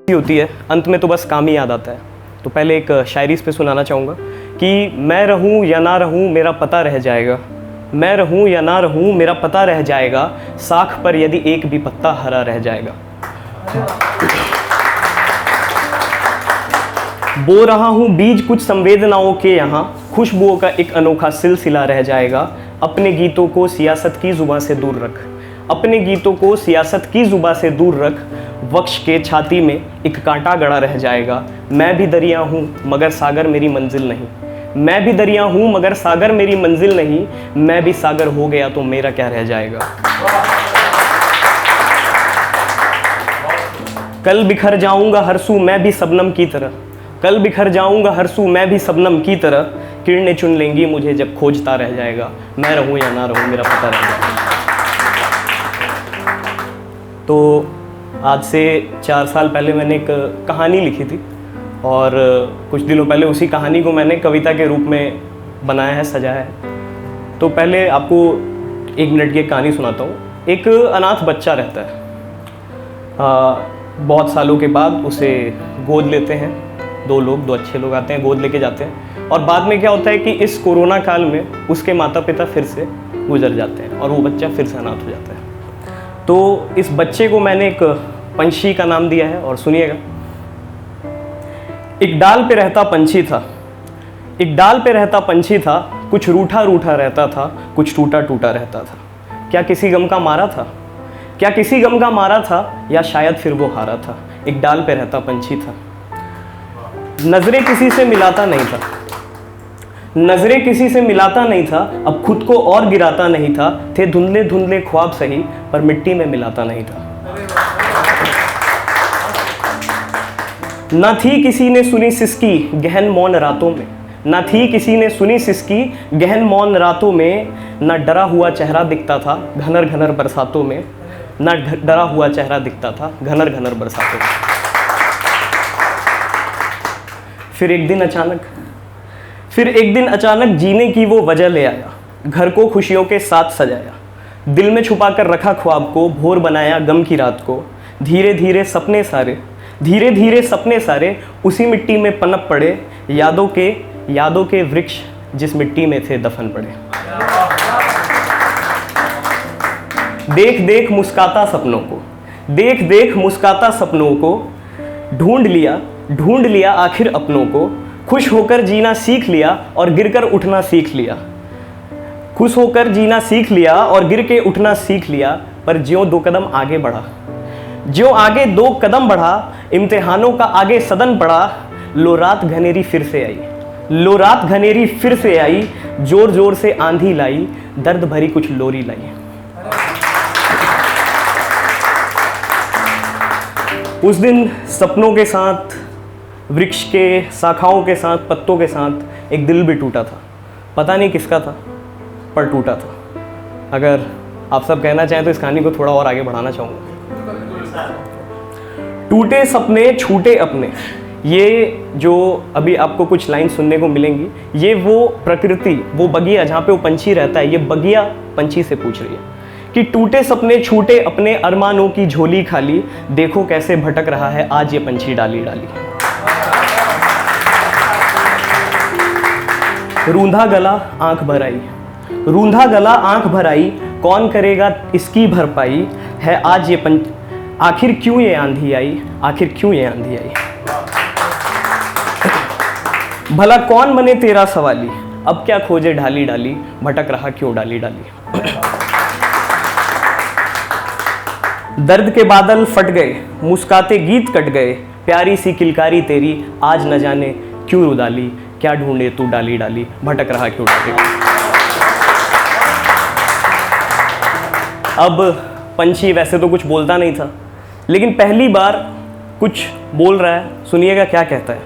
होती है, अंत में तो बस काम ही याद आता है। तो पहले एक शायरी इस पे सुनाना चाहूँगा कि मैं रहूँ या ना रहूँ मेरा पता रह जाएगा, मैं रहूँ या ना रहूँ मेरा पता रह जाएगा, साख पर यदि एक भी पत्ता हरा रह जाएगा। बो रहा हूँ बीज कुछ संवेदनाओं के यहाँ, खुशबुओं का एक अनोखा सिलसिला रह जाएगा। अपने गीतों को सियासत की जुबां से दूर रख, अपने गीतों को सियासत की जुबां से दूर रख, वक्ष के छाती में एक कांटा गड़ा रह जाएगा। मैं भी दरिया हूँ मगर सागर मेरी मंजिल नहीं, मैं भी दरिया हूँ मगर सागर मेरी मंजिल नहीं, मैं भी सागर हो गया तो मेरा क्या रह जाएगा। कल बिखर जाऊंगा हरसू मैं भी शबनम की तरह, कल बिखर जाऊंगा हरसू मैं भी शबनम की तरह, किरणें चुन लेंगी मुझे जब खोजता रह जाएगा, मैं रहूं या ना रहूं मेरा पता रह जाएगा। तो आज से 4 साल पहले मैंने एक कहानी लिखी थी और कुछ दिनों पहले उसी कहानी को मैंने कविता के रूप में बनाया है, सजाया है। तो पहले आपको 1 मिनट की एक कहानी सुनाता हूँ। एक अनाथ बच्चा रहता है, बहुत सालों के बाद उसे गोद लेते हैं 2 अच्छे लोग आते हैं, गोद लेके जाते हैं। और बाद में क्या होता है कि इस कोरोना काल में उसके माता पिता फिर से गुजर जाते हैं और वो बच्चा फिर से अनाथ हो जाता है। तो इस बच्चे को मैंने एक पंछी का नाम दिया है और सुनिएगा। एक डाल पे रहता पंछी था, एक डाल पे रहता पंछी था, कुछ रूठा रूठा रहता था, कुछ टूटा टूटा रहता था। क्या किसी गम का मारा था, क्या किसी गम का मारा था, या शायद फिर वो हारा था। एक डाल पे रहता पंछी था, नजरें किसी से मिलाता नहीं था, नजरें किसी से मिलाता नहीं था, अब खुद को और गिराता नहीं था। थे धुंधले धुंधले ख्वाब सही पर मिट्टी में मिलाता नहीं था। न थी किसी ने सुनी सिसकी गहन मौन रातों में, न थी किसी ने सुनी सिसकी गहन मौन रातों में, न डरा हुआ चेहरा दिखता था घनर घनर बरसातों में, न डरा हुआ चेहरा दिखता था घनर घनर बरसातों में। फिर एक दिन अचानक जीने की वो वजह ले आया, घर को खुशियों के साथ सजाया, दिल में छुपा कर रखा ख्वाब को भोर बनाया गम की रात को। धीरे धीरे सपने सारे, धीरे धीरे सपने सारे उसी मिट्टी में पनप पड़े, यादों के वृक्ष जिस मिट्टी में थे दफन पड़े। देख देख मुस्काता सपनों को, देख देख मुस्काता सपनों को, ढूंढ लिया आखिर अपनों को। खुश होकर जीना सीख लिया और गिरकर उठना सीख लिया, खुश होकर जीना सीख लिया और गिर के उठना सीख लिया। पर ज्यों 2 कदम आगे बढ़ा, ज्यों आगे 2 कदम बढ़ा, इम्तिहानों का आगे सदन पड़ा। लो रात घनेरी फिर से आई, लो रात घनेरी फिर से आई, जोर जोर से आंधी लाई, दर्द भरी कुछ लोरी लाई। उस दिन सपनों के साथ, वृक्ष के शाखाओं के साथ, पत्तों के साथ एक दिल भी टूटा था। पता नहीं किसका था पर टूटा था। अगर आप सब कहना चाहें तो इस कहानी को थोड़ा और आगे बढ़ाना चाहूँगा। टूटे सपने छूटे अपने, ये जो अभी आपको कुछ लाइन सुनने को मिलेंगी, ये वो प्रकृति, वो बगिया जहाँ पे वो पंछी रहता है, ये बगिया पंछी से पूछ रही है कि टूटे सपने छूटे अपने, अरमानों की झोली खाली, देखो कैसे भटक रहा है आज ये पंछी डाली डाली। रूंधा गला आंख भर आई, रूंधा गला आंख भर आई, कौन करेगा इसकी भरपाई, है आज ये आखिर क्यों ये आंधी आई, आखिर क्यों ये आंधी आई। भला कौन बने तेरा सवाली, अब क्या खोजे ढाली डाली, भटक रहा क्यों डाली डाली। दर्द के बादल फट गए, मुस्काते गीत कट गए, प्यारी सी किलकारी तेरी आज न जाने क्यों रुदाली, क्या ढूंढे तू डाली डाली, भटक रहा क्यों डाली। अब पंछी वैसे तो कुछ बोलता नहीं था, लेकिन पहली बार कुछ बोल रहा है। सुनिएगा क्या कहता है।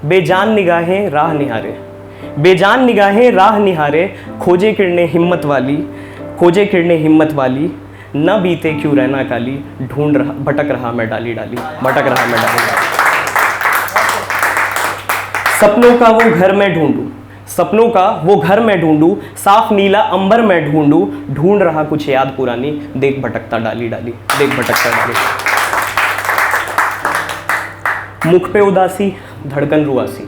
बेजान निगाहें राह निहारे, बेजान निगाहें राह निहारे, खोजे किरणें हिम्मत वाली, खोजे किरणें हिम्मत वाली, न बीते क्यों रहना काली, ढूंढ रहा भटक रहा मैं डाली डाली, भटक रहा मैं डाली डाली। सपनों का वो घर मैं ढूंढूं, सपनों का वो घर मैं ढूंढूं, साफ नीला अंबर मैं ढूंढूं, ढूंढ रहा कुछ याद पुरानी, देख भटकता डाली डाली, देख भटकता डाली। मुख पे उदासी धड़कन रुआसी,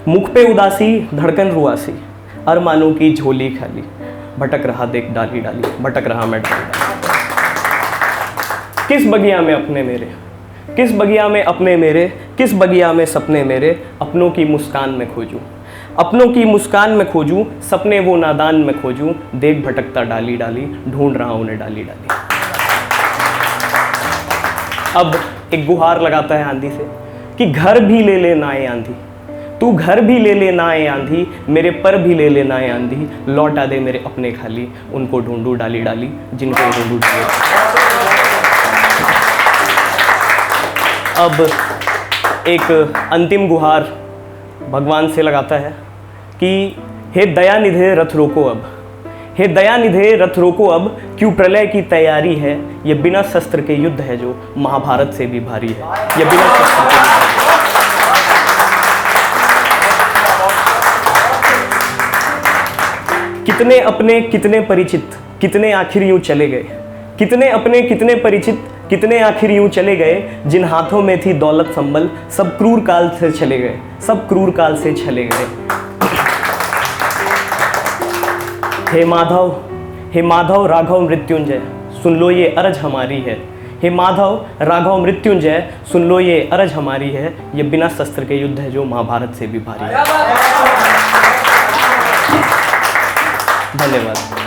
मुख पे उदासी धड़कन रुआसी, अरमानों की झोली खाली, भटक रहा देख डाली डाली, भटक रहा मैं डाली डाली। किस बगिया में अपने मेरे, किस बगिया में अपने मेरे, किस बगिया में सपने मेरे, अपनों की मुस्कान में खोजूं, अपनों की मुस्कान में खोजूं, सपने वो नादान में खोजूं, देख भटकता डाली डाली, ढूंढ रहा उन्हें डाली डाली। अब एक गुहार लगाता है आंधी से कि घर भी ले ले ना ए आंधी, तू घर भी ले ले ना ए आंधी, मेरे पर भी ले ले ना ए आंधी, लौटा दे मेरे अपने खाली, उनको ढूंढूं डाली डाली, जिनको ढूंढूं डाली। अब एक अंतिम गुहार भगवान से लगाता है कि हे दयानिधे रथ रोको अब, हे दयानिधे रथ रोको अब, क्यों प्रलय की तैयारी है, ये बिना शस्त्र के युद्ध है जो महाभारत से भी भारी है, ये बिना शस्त्र के युद्ध है। कितने अपने कितने परिचित, कितने आखिर यूं चले गए, कितने अपने कितने परिचित, कितने आखिर यूं चले गए, जिन हाथों में थी दौलत संबल, सब क्रूर काल से चले गए, सब क्रूर काल से चले गए। हे माधव राघव मृत्युंजय, सुन लो ये अरज हमारी है, हे माधव राघव मृत्युंजय, सुन लो ये अरज हमारी है, ये बिना शस्त्र के युद्ध है जो महाभारत से भी भारी है। धन्यवाद।